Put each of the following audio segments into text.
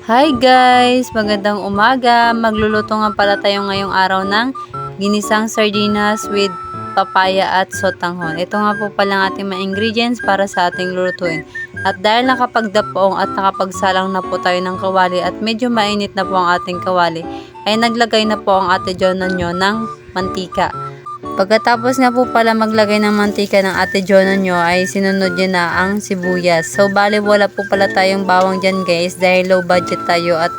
Hi guys! Magandang umaga! Magluluto nga pala tayo ngayong araw ng ginisang sardinas with papaya at sotanghon. Ito nga po pala ang ating mga ingredients para sa ating lulutuin. At dahil nakapagdapoong at nakapagsalang na po tayo ng kawali at medyo mainit na po ang ating kawali, ay naglagay na po ang ate Jonah nyo ng mantika. Pagkatapos nga po pala maglagay ng mantika ng ate Jonah nyo ay sinunod nyo na ang sibuyas. So bali wala po pala tayong bawang dyan guys dahil low budget tayo at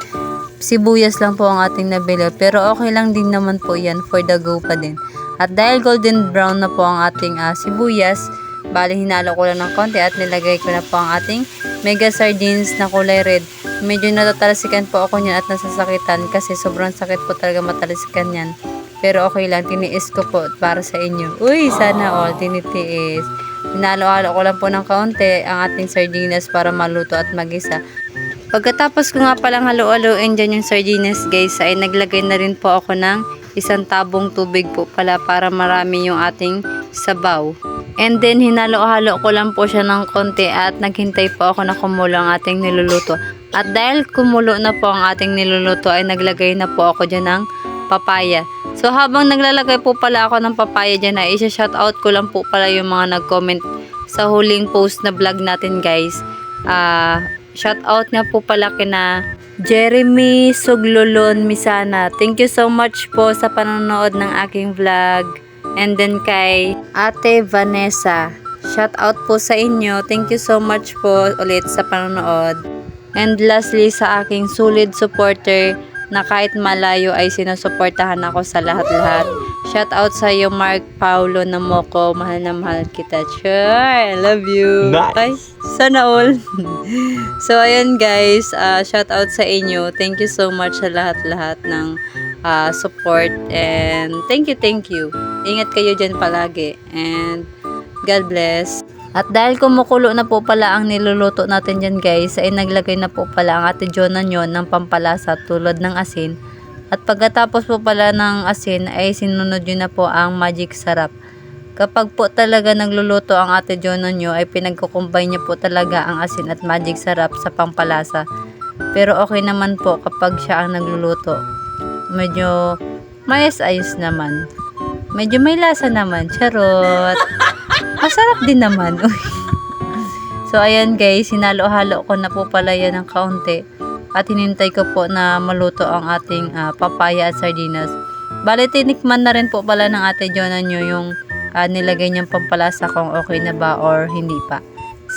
sibuyas lang po ang ating nabili. Pero okay lang din naman po yan, for the go pa din. At dahil golden brown na po ang ating sibuyas, bali hinalo ko lang ng konti at nilagay ko na po ang ating mega sardines na kulay red. Medyo natatalasikan po ako niyan at nasasakitan kasi sobrang sakit po talaga matalasikan yan. Pero okay lang, tiniis ko po para sa inyo. Uy, sana all, tinitiis. Hinalo-halo ko lang po ng kaunti ang ating sardinas para maluto at magisa. Pagkatapos ko nga palang halo-haloin dyan yung sardinas guys, ay naglagay na rin po ako ng isang tabong tubig po pala para marami yung ating sabaw. And then hinalo-halo ko lang po siya ng konti at naghintay po ako na kumulo ang ating niluluto. At dahil kumulo na po ang ating niluluto ay naglagay na po ako dyan ng papaya. So habang naglalagay po pala ako ng papaya dyan ay isa-shoutout ko lang po pala yung mga nag-comment sa huling post na vlog natin guys. Shoutout nga po pala kina Jeremy Suglolon Misana. Thank you so much po sa panonood ng aking vlog. And then kay Ate Vanessa. Shoutout po sa inyo. Thank you so much po ulit sa panonood. And lastly sa aking solid supporter na kahit malayo ay sinusuportahan ako sa lahat-lahat. Shout out sa iyo Mark Paulo Namoko, mahal na mahal kita. Sure, I love you. Nice. Ay, sana all. So ayan guys, shout out sa inyo. Thank you so much sa lahat-lahat ng support and thank you. Ingat kayo dyan palagi and God bless. At dahil kumukulo na po pala ang niluluto natin dyan guys, ay naglagay na po pala ang ate Jonah nyo ng pampalasa tulad ng asin. At pagkatapos po pala ng asin ay sinunod nyo na po ang magic sarap. Kapag po talaga nagluluto ang ate Jonah nyo ay pinagkukumbay niya po talaga ang asin at magic sarap sa pampalasa. Pero okay naman po kapag siya ang nagluluto. Medyo mayas-ayos naman. Medyo may lasa naman. Charot! Masarap din naman. So, ayan guys, hinalo-halo ko na po pala yan ng kaunti. At hinintay ko po na maluto ang ating papaya at sardinas. Bale, tinikman na rin po pala ng ate Jonah nyo yung nilagay niyang pampalasa kung okay na ba or hindi pa.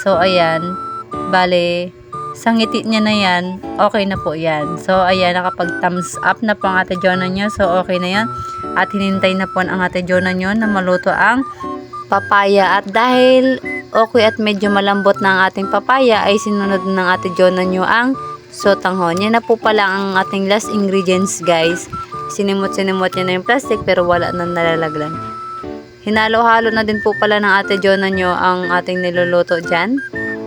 So, ayan. Bale, sa ngiti niya na yan, okay na po yan. So, ayan, nakapag thumbs up na po ang ate Jonah nyo. So, okay na yan. At hinintay na po ang ate Jonah nyo na maluto ang papaya. At dahil okay at medyo malambot na ang ating papaya ay sinunod ng ate Jonah nyo ang sotanghon. Yan na po pala ang ating last ingredients guys. Sinimot-sinimot niya na yung plastic pero wala na nalalaglag. Hinalo-halo na din po pala ng ate Jonah nyo ang ating niluluto dyan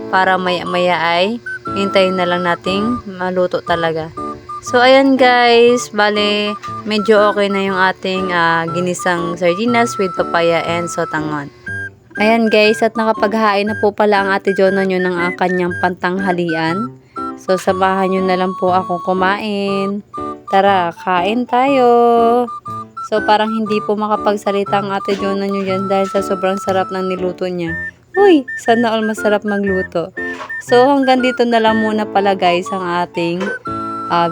para maya-maya ay hintayin na lang nating maluto talaga. So ayan guys, bale medyo okay na yung ating ginisang sardinas with papaya and sotanghon. Ayan guys, at nakapaghain na po pala ang ate Jonah nyo ng kanyang pantanghalian. So samahan nyo na lang po akong kumain. Tara, kain tayo. So parang hindi po makapagsalita ang ate Jonah nyo dyan dahil sa sobrang sarap ng niluto niya. Uy, sana all masarap magluto. So hanggang dito na lang muna pala guys ang ating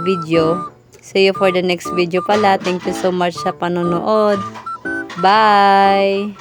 video. See you for the next video pala. Thank you so much sa panonood. Bye!